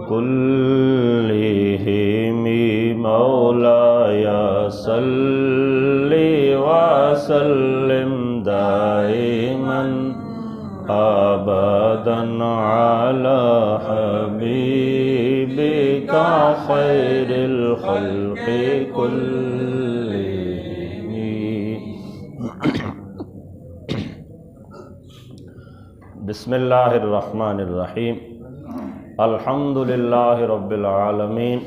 كلهم مولاي صل وسلم دائما أبدا على حبيبك خير الخلق كلهم. بسم اللہ الرحمن الرحیم. الحمد للہ رب العالمین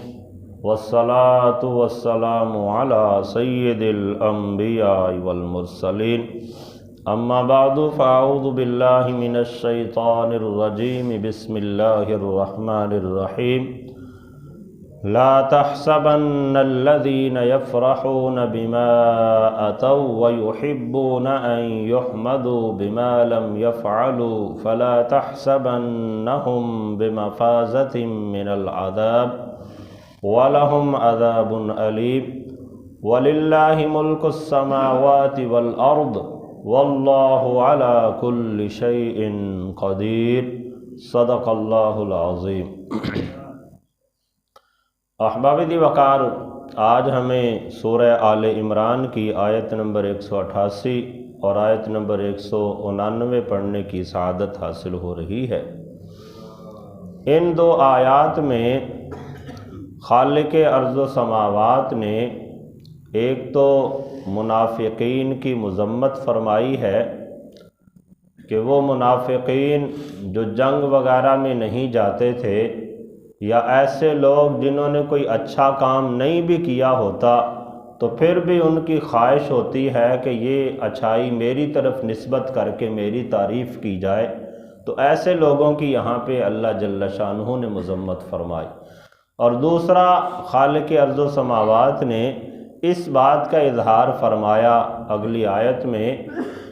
والصلاة والسلام علی سید الانبیاء والمرسلین. اما بعد فاعوذ باللہ من الشیطان الرجیم. بسم اللہ الرحمن الرحیم. لا تحسبن الذين يفرحون بما أتوا ويحبون أن يحمدوا بما لم يفعلوا فلا تحسبنهم بمفازة من العذاب ولهم عذاب أليم. ولله ملك السماوات والأرض والله على كل شيء قدير. صدق الله العظيم. احباب دی وقار، آج ہمیں سورہ آل عمران کی آیت نمبر 188 اور آیت نمبر 189 پڑھنے کی سعادت حاصل ہو رہی ہے. ان دو آیات میں خالق ارض و سماوات نے ایک تو منافقین کی مذمت فرمائی ہے کہ وہ منافقین جو جنگ وغیرہ میں نہیں جاتے تھے، یا ایسے لوگ جنہوں نے کوئی اچھا کام نہیں بھی کیا ہوتا تو پھر بھی ان کی خواہش ہوتی ہے کہ یہ اچھائی میری طرف نسبت کر کے میری تعریف کی جائے، تو ایسے لوگوں کی یہاں پہ اللہ جل شانہ نے مذمت فرمائی. اور دوسرا، خالق ارض و سماوات نے اس بات کا اظہار فرمایا اگلی آیت میں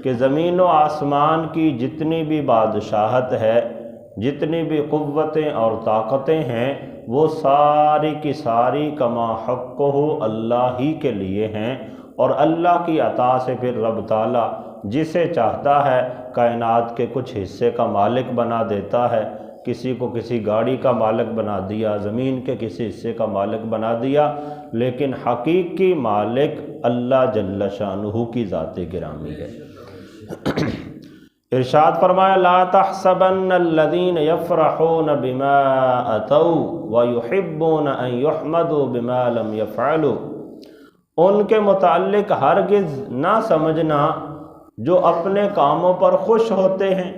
کہ زمین و آسمان کی جتنی بھی بادشاہت ہے، جتنی بھی قوتیں اور طاقتیں ہیں، وہ ساری کی ساری کما حقہ اللہ ہی کے لیے ہیں. اور اللہ کی عطا سے پھر رب تعالیٰ جسے چاہتا ہے کائنات کے کچھ حصے کا مالک بنا دیتا ہے. کسی کو کسی گاڑی کا مالک بنا دیا، زمین کے کسی حصے کا مالک بنا دیا، لیکن حقیقی مالک اللہ جل شانہ کی ذات گرامی ہے. ارشاد فرمایا لا تحسبن الذين يفرحون بما اتوا ويحبون ان يحمدوا بما لم يفعلوا. ان کے متعلق ہرگز نہ سمجھنا جو اپنے کاموں پر خوش ہوتے ہیں،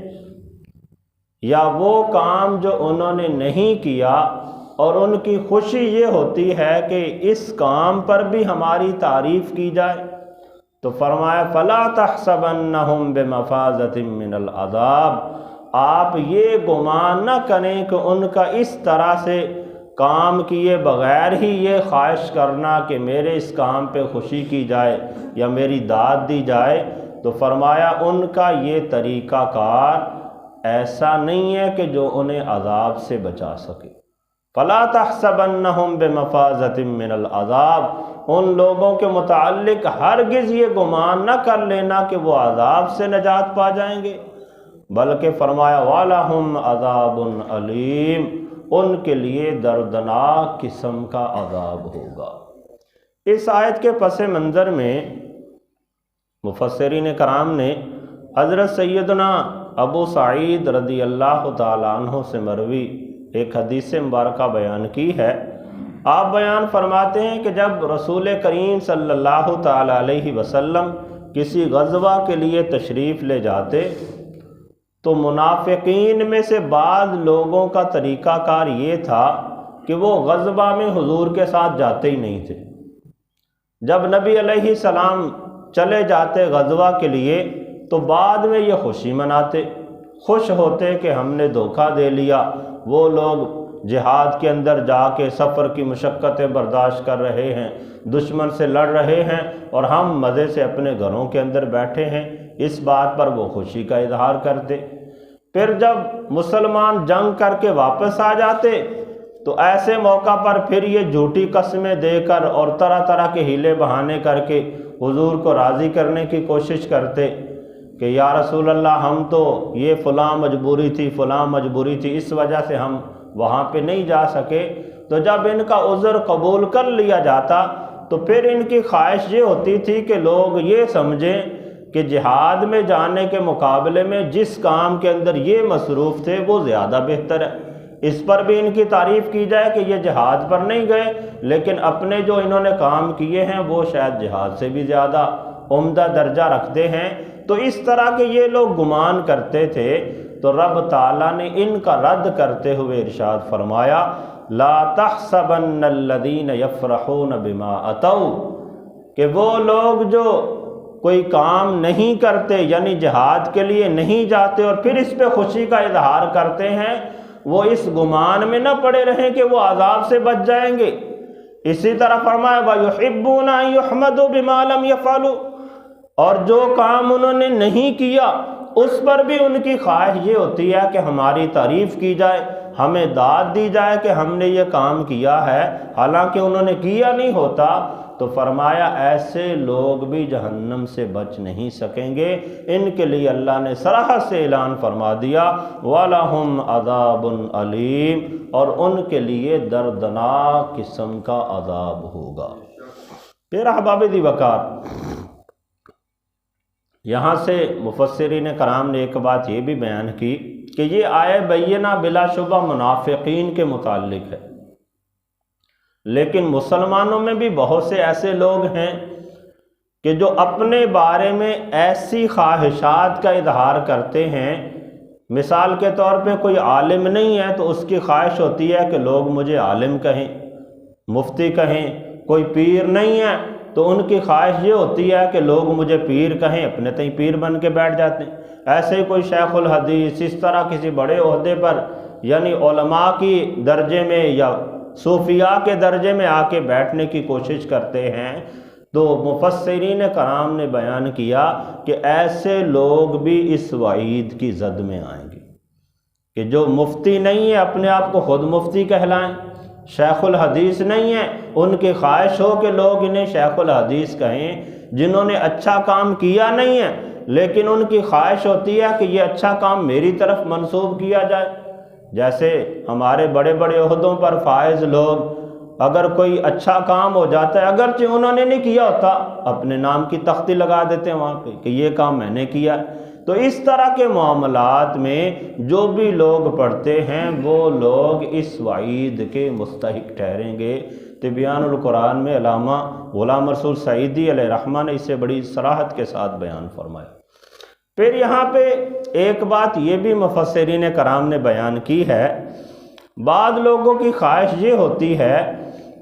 یا وہ کام جو انہوں نے نہیں کیا اور ان کی خوشی یہ ہوتی ہے کہ اس کام پر بھی ہماری تعریف کی جائے. تو فرمایا فلا تحسبنہم بمفازۃ من العذاب. آپ یہ گمان نہ کریں کہ ان کا اس طرح سے کام کیے بغیر ہی یہ خواہش کرنا کہ میرے اس کام پہ خوشی کی جائے یا میری داد دی جائے. تو فرمایا ان کا یہ طریقہ کار ایسا نہیں ہے کہ جو انہیں عذاب سے بچا سکے. فلا تحسبنہم بمفازۃ من العذاب. ان لوگوں کے متعلق ہرگز یہ گمان نہ کر لینا کہ وہ عذاب سے نجات پا جائیں گے، بلکہ فرمایا وَلَهُمْ عَذَابٌ عَلِيمٌ. ان کے لیے دردناک قسم کا عذاب ہوگا. اس آیت کے پس منظر میں مفسرین کرام نے حضرت سیدنا ابو سعید رضی اللہ تعالیٰ عنہ سے مروی ایک حدیث مبارکہ بیان کی ہے. آپ بیان فرماتے ہیں کہ جب رسول کریم صلی اللہ تعالیٰ علیہ وسلم کسی غزوہ کے لیے تشریف لے جاتے تو منافقین میں سے بعض لوگوں کا طریقہ کار یہ تھا کہ وہ غزوہ میں حضور کے ساتھ جاتے ہی نہیں تھے. جب نبی علیہ السلام چلے جاتے غزوہ کے لیے تو بعد میں یہ خوشی مناتے، خوش ہوتے کہ ہم نے دھوکہ دے لیا. وہ لوگ جہاد کے اندر جا کے سفر کی مشقتیں برداشت کر رہے ہیں، دشمن سے لڑ رہے ہیں، اور ہم مزے سے اپنے گھروں کے اندر بیٹھے ہیں. اس بات پر وہ خوشی کا اظہار کرتے. پھر جب مسلمان جنگ کر کے واپس آ جاتے تو ایسے موقع پر پھر یہ جھوٹی قسمیں دے کر اور طرح طرح کے ہیلے بہانے کر کے حضور کو راضی کرنے کی کوشش کرتے کہ یا رسول اللہ ہم تو یہ فلاں مجبوری تھی فلاں مجبوری تھی، اس وجہ سے ہم وہاں پہ نہیں جا سکے، تو جب ان کا عذر قبول کر لیا جاتا تو پھر ان کی خواہش یہ ہوتی تھی کہ لوگ یہ سمجھیں کہ جہاد میں جانے کے مقابلے میں جس کام کے اندر یہ مصروف تھے وہ زیادہ بہتر ہے۔ اس پر بھی ان کی تعریف کی جائے کہ یہ جہاد پر نہیں گئے، لیکن اپنے جو انہوں نے کام کیے ہیں وہ شاید جہاد سے بھی زیادہ عمدہ درجہ رکھتے ہیں۔ تو اس طرح کے یہ لوگ گمان کرتے تھے، تو رب تعالیٰ نے ان کا رد کرتے ہوئے ارشاد فرمایا لا تحسبن الذین یفرحون بما اتوا، کہ وہ لوگ جو کوئی کام نہیں کرتے یعنی جہاد کے لیے نہیں جاتے اور پھر اس پہ خوشی کا اظہار کرتے ہیں، وہ اس گمان میں نہ پڑے رہیں کہ وہ عذاب سے بچ جائیں گے۔ اسی طرح فرمایا وَيُحِبُّونَ أَن يُحْمَدُوا بِمَا لَمْ يَفْعَلُوا، اور جو کام انہوں نے نہیں کیا اس پر بھی ان کی خواہش یہ ہوتی ہے کہ ہماری تعریف کی جائے، ہمیں داد دی جائے کہ ہم نے یہ کام کیا ہے، حالانکہ انہوں نے کیا نہیں ہوتا۔ تو فرمایا ایسے لوگ بھی جہنم سے بچ نہیں سکیں گے، ان کے لیے اللہ نے صراحت سے اعلان فرما دیا وَلَهُمْ عَذَابٌ عَلِيمٌ، اور ان کے لیے دردناک قسم کا عذاب ہوگا۔ پھر احباب دی وقار، یہاں سے مفسرین کرام نے ایک بات یہ بھی بیان کی کہ یہ آیہ بینہ بلا شبہ منافقین کے متعلق ہے، لیکن مسلمانوں میں بھی بہت سے ایسے لوگ ہیں کہ جو اپنے بارے میں ایسی خواہشات کا اظہار کرتے ہیں۔ مثال کے طور پہ کوئی عالم نہیں ہے تو اس کی خواہش ہوتی ہے کہ لوگ مجھے عالم کہیں، مفتی کہیں۔ کوئی پیر نہیں ہے تو ان کی خواہش یہ ہوتی ہے کہ لوگ مجھے پیر کہیں، اپنے تئیں پیر بن کے بیٹھ جاتے ہیں۔ ایسے ہی کوئی شیخ الحدیث، اس طرح کسی بڑے عہدے پر یعنی علماء کی درجے میں یا صوفیاء کے درجے میں آ کے بیٹھنے کی کوشش کرتے ہیں۔ تو مفسرین کرام نے بیان کیا کہ ایسے لوگ بھی اس وعید کی زد میں آئیں گے کہ جو مفتی نہیں ہے اپنے آپ کو خود مفتی کہلائیں، شیخ الحدیث نہیں ہے ان کی خواہش ہو کہ لوگ انہیں شیخ الحدیث کہیں، جنہوں نے اچھا کام کیا نہیں ہے لیکن ان کی خواہش ہوتی ہے کہ یہ اچھا کام میری طرف منسوب کیا جائے۔ جیسے ہمارے بڑے بڑے عہدوں پر فائز لوگ اگر کوئی اچھا کام ہو جاتا ہے، اگرچہ انہوں نے نہیں کیا ہوتا، اپنے نام کی تختی لگا دیتے ہیں وہاں پہ کہ یہ کام میں نے کیا۔ تو اس طرح کے معاملات میں جو بھی لوگ پڑھتے ہیں وہ لوگ اس وعید کے مستحق ٹھہریں گے۔ تبیان القرآن میں علامہ غلام رسول سعیدی علیہ رحمہ نے اسے بڑی صراحت کے ساتھ بیان فرمایا۔ پھر یہاں پہ ایک بات یہ بھی مفسرین کرام نے بیان کی ہے، بعض لوگوں کی خواہش یہ ہوتی ہے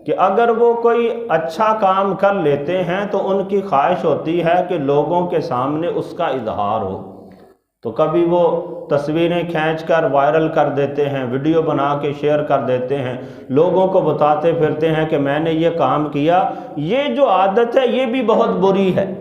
کہ اگر وہ کوئی اچھا کام کر لیتے ہیں تو ان کی خواہش ہوتی ہے کہ لوگوں کے سامنے اس کا اظہار ہو، تو کبھی وہ تصویریں کھینچ کر وائرل کر دیتے ہیں، ویڈیو بنا کے شیئر کر دیتے ہیں، لوگوں کو بتاتے پھرتے ہیں کہ میں نے یہ کام کیا۔ یہ جو عادت ہے یہ بھی بہت بری ہے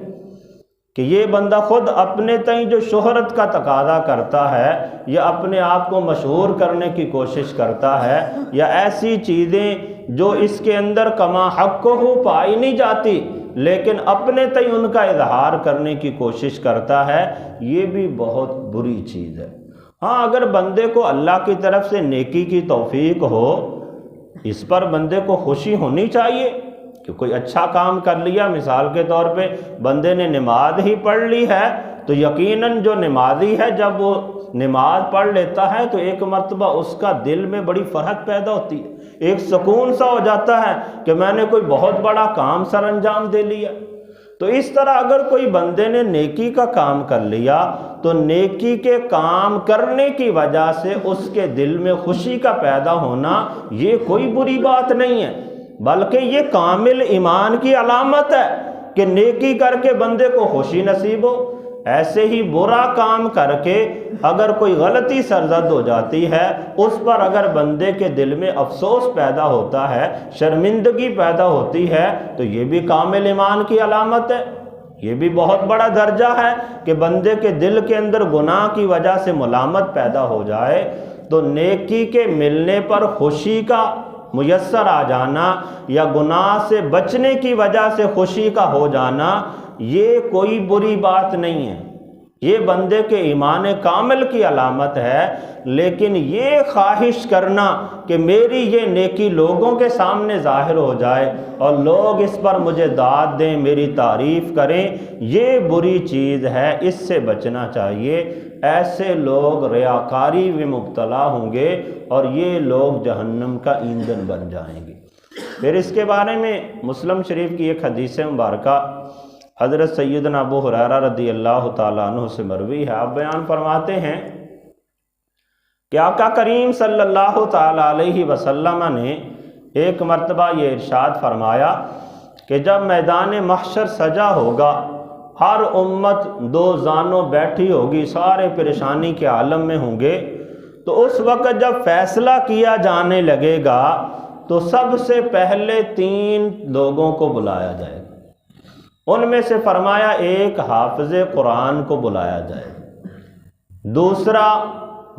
کہ یہ بندہ خود اپنے تئیں جو شہرت کا تقاضا کرتا ہے یا اپنے آپ کو مشہور کرنے کی کوشش کرتا ہے یا ایسی چیزیں جو اس کے اندر کما حق کو ہو پائی نہیں جاتی لیکن اپنے تئیں ان کا اظہار کرنے کی کوشش کرتا ہے، یہ بھی بہت بری چیز ہے۔ ہاں، اگر بندے کو اللہ کی طرف سے نیکی کی توفیق ہو، اس پر بندے کو خوشی ہونی چاہیے کہ کوئی اچھا کام کر لیا۔ مثال کے طور پہ بندے نے نماز ہی پڑھ لی ہے تو یقیناً جو نمازی ہے جب وہ نماز پڑھ لیتا ہے تو ایک مرتبہ اس کا دل میں بڑی فرحت پیدا ہوتی ہے، ایک سکون سا ہو جاتا ہے کہ میں نے کوئی بہت بڑا کام سر انجام دے لیا۔ تو اس طرح اگر کوئی بندے نے نیکی کا کام کر لیا تو نیکی کے کام کرنے کی وجہ سے اس کے دل میں خوشی کا پیدا ہونا یہ کوئی بری بات نہیں ہے، بلکہ یہ کامل ایمان کی علامت ہے کہ نیکی کر کے بندے کو خوشی نصیب ہو۔ ایسے ہی برا کام کر کے اگر کوئی غلطی سرزد ہو جاتی ہے، اس پر اگر بندے کے دل میں افسوس پیدا ہوتا ہے، شرمندگی پیدا ہوتی ہے، تو یہ بھی کامل ایمان کی علامت ہے۔ یہ بھی بہت بڑا درجہ ہے کہ بندے کے دل کے اندر گناہ کی وجہ سے ملامت پیدا ہو جائے، تو نیکی کے ملنے پر خوشی کا میسر آ جانا یا گناہ سے بچنے کی وجہ سے خوشی کا ہو جانا یہ کوئی بری بات نہیں ہے۔ یہ بندے کے ایمان کامل کی علامت ہے۔ لیکن یہ خواہش کرنا کہ میری یہ نیکی لوگوں کے سامنے ظاہر ہو جائے اور لوگ اس پر مجھے داد دیں، میری تعریف کریں، یہ بری چیز ہے، اس سے بچنا چاہیے۔ ایسے لوگ ریاکاری میں مبتلا ہوں گے اور یہ لوگ جہنم کا ایندھن بن جائیں گے۔ پھر اس کے بارے میں مسلم شریف کی ایک حدیث مبارکہ حضرت سیدنا ابو ہریرہ رضی اللہ تعالیٰ عنہ سے مروی ہے۔ آپ بیان فرماتے ہیں کہ آقا کریم صلی اللہ تعالیٰ علیہ وسلم نے ایک مرتبہ یہ ارشاد فرمایا کہ جب میدان محشر سجا ہوگا، ہر امت دو زانوں بیٹھی ہوگی، سارے پریشانی کے عالم میں ہوں گے، تو اس وقت جب فیصلہ کیا جانے لگے گا تو سب سے پہلے 3 لوگوں کو بلایا جائے گا۔ ان میں سے فرمایا ایک حافظ قرآن کو بلایا جائے گا، دوسرا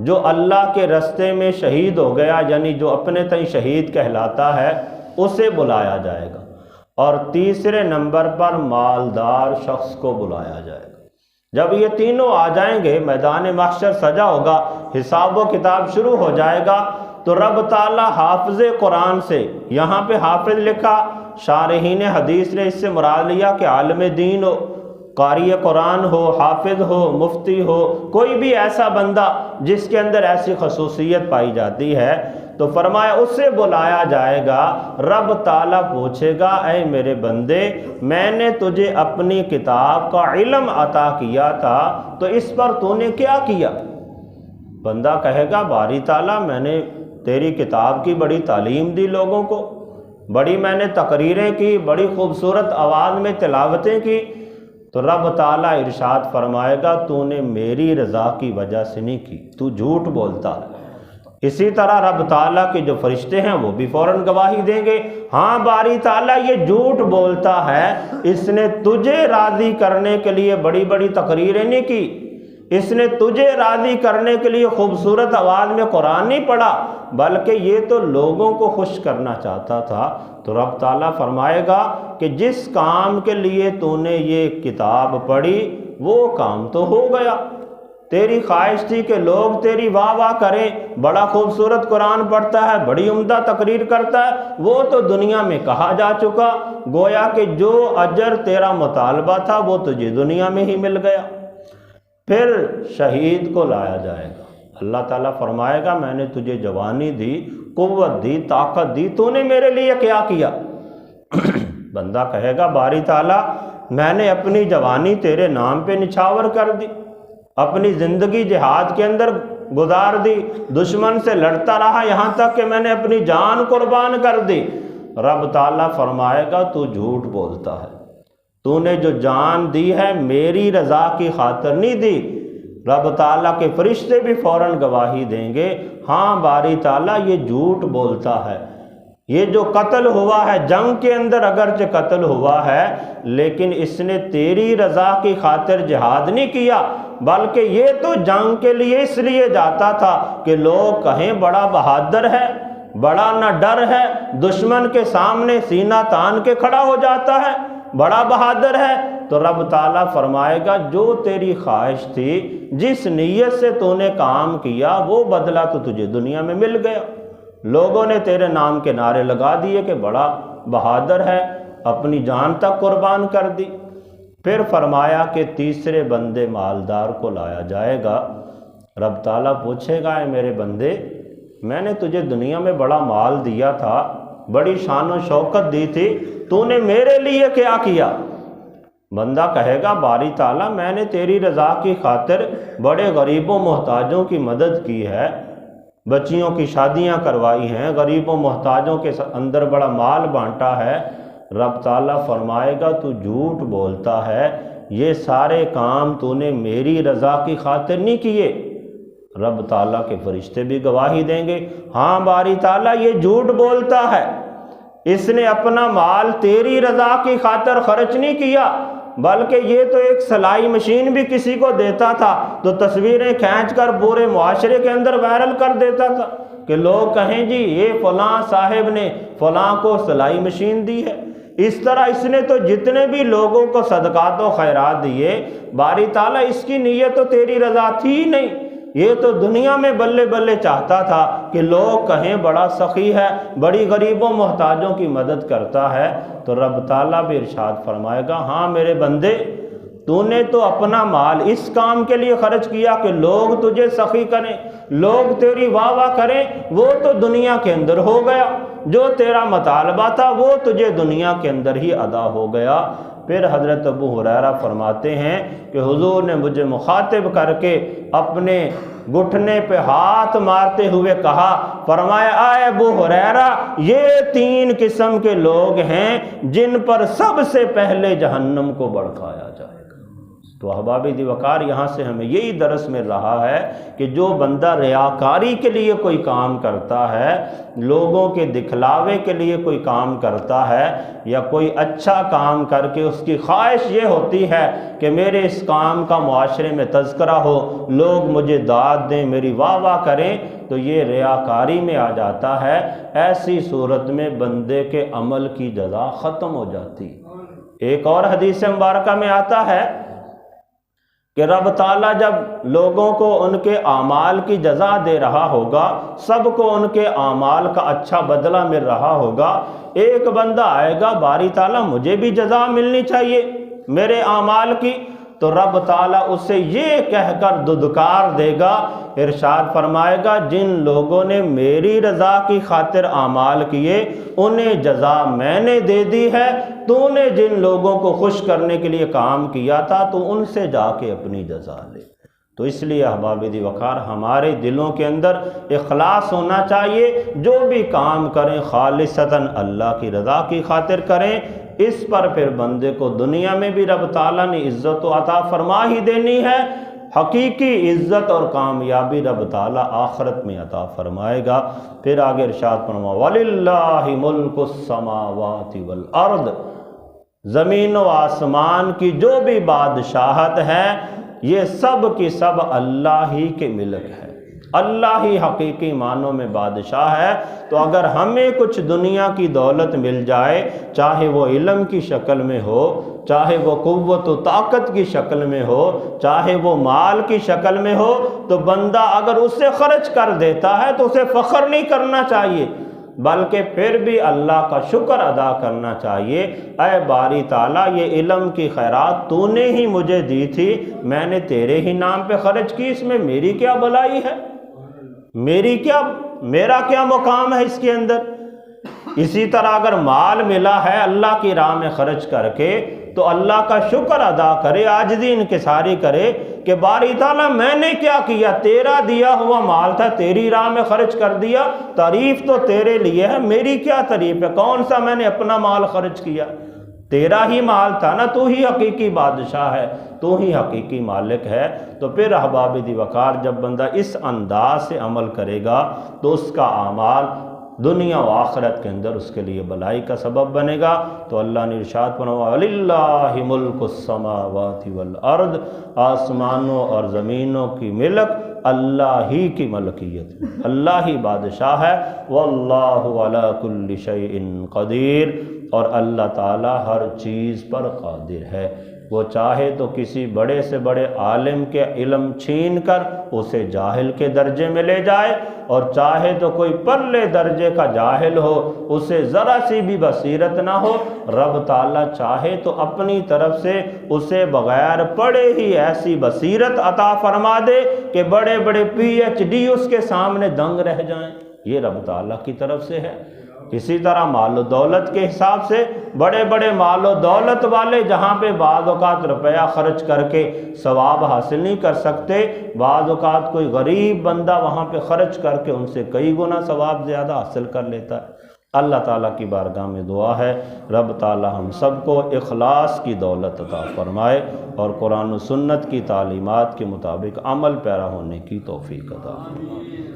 جو اللہ کے رستے میں شہید ہو گیا یعنی جو اپنے تئیں شہید کہلاتا ہے اسے بلایا جائے گا، اور تیسرے نمبر پر مالدار شخص کو بلایا جائے گا۔ جب یہ تینوں آ جائیں گے، میدان محشر سجا ہوگا، حساب و کتاب شروع ہو جائے گا، تو رب تعالیٰ حافظ قرآن سے، یہاں پہ حافظ لکھا، شارحین حدیث نے اس سے مراد لیا کہ عالم دین ہو، قاری قرآن ہو، حافظ ہو، مفتی ہو، کوئی بھی ایسا بندہ جس کے اندر ایسی خصوصیت پائی جاتی ہے، تو فرمایا اسے بلایا جائے گا۔ رب تعالیٰ پوچھے گا، اے میرے بندے، میں نے تجھے اپنی کتاب کا علم عطا کیا تھا، تو اس پر تو نے کیا کیا؟ بندہ کہے گا، باری تعالیٰ میں نے تیری کتاب کی بڑی تعلیم دی لوگوں کو، بڑی میں نے تقریریں کی، بڑی خوبصورت آواز میں تلاوتیں کی۔ تو رب تعالیٰ ارشاد فرمائے گا، تو نے میری رضا کی وجہ سے نہیں کی، تو جھوٹ بولتا ہے۔ اسی طرح رب تعالیٰ کے جو فرشتے ہیں وہ بھی فوراً گواہی دیں گے، ہاں باری تعالیٰ یہ جھوٹ بولتا ہے، اس نے تجھے راضی کرنے کے لیے بڑی بڑی تقریریں نہیں کی، اس نے تجھے راضی کرنے کے لیے خوبصورت آواز میں قرآن نہیں پڑھا، بلکہ یہ تو لوگوں کو خوش کرنا چاہتا تھا۔ تو رب تعالیٰ فرمائے گا کہ جس کام کے لیے تو نے یہ کتاب پڑھی وہ کام تو ہو گیا، تیری خواہش تھی کہ لوگ تیری واہ واہ کریں، بڑا خوبصورت قرآن پڑھتا ہے، بڑی عمدہ تقریر کرتا ہے، وہ تو دنیا میں کہا جا چکا، گویا کہ جو اجر تیرا مطالبہ تھا وہ تجھے دنیا میں ہی مل گیا۔ پھر شہید کو لایا جائے گا، اللہ تعالیٰ فرمائے گا، میں نے تجھے جوانی دی، قوت دی، طاقت دی، تو نے میرے لیے کیا کیا؟ بندہ کہے گا، باری تعالیٰ میں نے اپنی جوانی تیرے نام پہ نچھاور کر دی، اپنی زندگی جہاد کے اندر گزار دی، دشمن سے لڑتا رہا، یہاں تک کہ میں نے اپنی جان قربان کر دی۔ رب تعالیٰ فرمائے گا، تو جھوٹ بولتا ہے، تو نے جو جان دی ہے میری رضا کی خاطر نہیں دی۔ رب تعالیٰ کے فرشتے بھی فوراً گواہی دیں گے، ہاں باری تعالیٰ یہ جھوٹ بولتا ہے، یہ جو قتل ہوا ہے جنگ کے اندر اگرچہ قتل ہوا ہے، لیکن اس نے تیری رضا کی خاطر جہاد نہیں کیا، بلکہ یہ تو جنگ کے لیے اس لیے جاتا تھا کہ لوگ کہیں بڑا بہادر ہے، بڑا نہ ڈر ہے، دشمن کے سامنے سینہ تان کے کھڑا ہو جاتا ہے، بڑا بہادر ہے۔ تو رب تعالیٰ فرمائے گا، جو تیری خواہش تھی، جس نیت سے تو نے کام کیا، وہ بدلہ تو تجھے دنیا میں مل گیا، لوگوں نے تیرے نام کے نعرے لگا دیے کہ بڑا بہادر ہے، اپنی جان تک قربان کر دی۔ پھر فرمایا کہ تیسرے بندے مالدار کو لایا جائے گا، رب تعالیٰ پوچھے گا، اے میرے بندے، میں نے تجھے دنیا میں بڑا مال دیا تھا، بڑی شان و شوکت دی تھی، تو نے میرے لیے کیا کیا؟ بندہ کہے گا، باری تعالیٰ میں نے تیری رضا کی خاطر بڑے غریبوں محتاجوں کی مدد کی ہے، بچیوں کی شادیاں کروائی ہیں، غریبوں محتاجوں کے اندر بڑا مال بانٹا ہے۔ رب تعالیٰ فرمائے گا، تو جھوٹ بولتا ہے، یہ سارے کام تو نے میری رضا کی خاطر نہیں کیے۔ رب تعالیٰ کے فرشتے بھی گواہی دیں گے، ہاں باری تعالیٰ یہ جھوٹ بولتا ہے، اس نے اپنا مال تیری رضا کی خاطر خرچ نہیں کیا، بلکہ یہ تو ایک سلائی مشین بھی کسی کو دیتا تھا تو تصویریں کھینچ کر پورے معاشرے کے اندر وائرل کر دیتا تھا کہ لوگ کہیں جی یہ فلاں صاحب نے فلاں کو سلائی مشین دی ہے، اس طرح اس نے تو جتنے بھی لوگوں کو صدقات و خیرات دیے، باری تعالیٰ اس کی نیت تو تیری رضا تھی ہی نہیں، یہ تو دنیا میں بلے بلے چاہتا تھا کہ لوگ کہیں بڑا سخی ہے، بڑی غریبوں محتاجوں کی مدد کرتا ہے۔ تو رب تعالیٰ بھی ارشاد فرمائے گا، ہاں میرے بندے، تو نے تو اپنا مال اس کام کے لیے خرچ کیا کہ لوگ تجھے سخی کریں، لوگ تیری واہ واہ کریں، وہ تو دنیا کے اندر ہو گیا، جو تیرا مطالبہ تھا وہ تجھے دنیا کے اندر ہی ادا ہو گیا۔ پھر حضرت ابو ہریرہ فرماتے ہیں کہ حضور نے مجھے مخاطب کر کے اپنے گھٹنے پہ ہاتھ مارتے ہوئے کہا، فرمایا، اے ابو ہریرہ، یہ 3 قسم کے لوگ ہیں جن پر سب سے پہلے جہنم کو بڑکایا جائے گا۔ تو احباب دی وقار، یہاں سے ہمیں یہی درس مل رہا ہے کہ جو بندہ ریاکاری کے لیے کوئی کام کرتا ہے، لوگوں کے دکھلاوے کے لیے کوئی کام کرتا ہے، یا کوئی اچھا کام کر کے اس کی خواہش یہ ہوتی ہے کہ میرے اس کام کا معاشرے میں تذکرہ ہو، لوگ مجھے داد دیں، میری واہ واہ کریں، تو یہ ریاکاری میں آ جاتا ہے۔ ایسی صورت میں بندے کے عمل کی جزا ختم ہو جاتی۔ ایک اور حدیث مبارکہ میں آتا ہے کہ رب تعالیٰ جب لوگوں کو ان کے اعمال کی جزا دے رہا ہوگا، سب کو ان کے اعمال کا اچھا بدلہ مل رہا ہوگا، ایک بندہ آئے گا، باری تعالیٰ مجھے بھی جزا ملنی چاہیے میرے اعمال کی، تو رب تعالیٰ اسے یہ کہہ کر ددکار دے گا، ارشاد فرمائے گا، جن لوگوں نے میری رضا کی خاطر اعمال کیے انہیں جزا میں نے دے دی ہے، تو نے جن لوگوں کو خوش کرنے کے لیے کام کیا تھا تو ان سے جا کے اپنی جزا لے۔ تو اس لیے احباب دی وقار، ہمارے دلوں کے اندر اخلاص ہونا چاہیے، جو بھی کام کریں خالصتاً اللہ کی رضا کی خاطر کریں۔ اس پر پھر بندے کو دنیا میں بھی رب تعالیٰ نے عزت و عطا فرما ہی دینی ہے، حقیقی عزت اور کامیابی رب تعالیٰ آخرت میں عطا فرمائے گا۔ پھر آگے ارشاد فرما، وَلِلَّهِ مُلْكُ السَّمَاوَاتِ وَالْأَرْضِ، زمین و آسمان کی جو بھی بادشاہت ہے یہ سب کی سب اللہ ہی کے ملک ہے، اللہ ہی حقیقی معنوں میں بادشاہ ہے۔ تو اگر ہمیں کچھ دنیا کی دولت مل جائے، چاہے وہ علم کی شکل میں ہو، چاہے وہ قوت و طاقت کی شکل میں ہو، چاہے وہ مال کی شکل میں ہو، تو بندہ اگر اسے خرچ کر دیتا ہے تو اسے فخر نہیں کرنا چاہیے، بلکہ پھر بھی اللہ کا شکر ادا کرنا چاہیے۔ اے باری تعالیٰ، یہ علم کی خیرات تو نے ہی مجھے دی تھی، میں نے تیرے ہی نام پہ خرچ کی، اس میں میری کیا بھلائی ہے، میرا کیا مقام ہے اس کے اندر۔ اسی طرح اگر مال ملا ہے اللہ کی راہ میں خرچ کر کے، تو اللہ کا شکر ادا کرے، عاجزی انکساری کرے کہ باری تعالیٰ میں نے کیا کیا، تیرا دیا ہوا مال تھا، تیری راہ میں خرچ کر دیا، تعریف تو تیرے لیے ہے، میری کیا تعریف ہے، کون سا میں نے اپنا مال خرچ کیا، تیرا ہی مال تھا نا، تو ہی حقیقی بادشاہ ہے، تو ہی حقیقی مالک ہے۔ تو پھر احباب دی وقار، جب بندہ اس انداز سے عمل کرے گا تو اس کا اعمال دنیا و آخرت کے اندر اس کے لیے بلائی کا سبب بنے گا۔ تو اللہ نے ارشاد فرمایا، وَلِلَّهِ مُلْكُ السَّمَاوَاتِ وَالْأَرْضِ، آسمانوں اور زمینوں کی ملک اللہ ہی کی ملکیت، اللہ ہی بادشاہ ہے۔ وَاللَّهُ عَلَى كُلِّ شَيْءٍ قَدِيرٌ، اور اللہ تعالیٰ ہر چیز پر قادر ہے۔ وہ چاہے تو کسی بڑے سے بڑے عالم کے علم چھین کر اسے جاہل کے درجے میں لے جائے، اور چاہے تو کوئی پرلے درجے کا جاہل ہو، اسے ذرا سی بھی بصیرت نہ ہو، رب تعالیٰ چاہے تو اپنی طرف سے اسے بغیر پڑھے ہی ایسی بصیرت عطا فرما دے کہ بڑے بڑے PhD اس کے سامنے دنگ رہ جائیں، یہ رب تعالیٰ کی طرف سے ہے۔ اسی طرح مال و دولت کے حساب سے بڑے بڑے مال و دولت والے جہاں پہ بعض اوقات روپیہ خرچ کر کے ثواب حاصل نہیں کر سکتے، بعض اوقات کوئی غریب بندہ وہاں پہ خرچ کر کے ان سے کئی گنا ثواب زیادہ حاصل کر لیتا ہے۔ اللہ تعالیٰ کی بارگاہ میں دعا ہے، رب تعالیٰ ہم سب کو اخلاص کی دولت عطا فرمائے اور قرآن و سنت کی تعلیمات کے مطابق عمل پیرا ہونے کی توفیق عطا فرمائے۔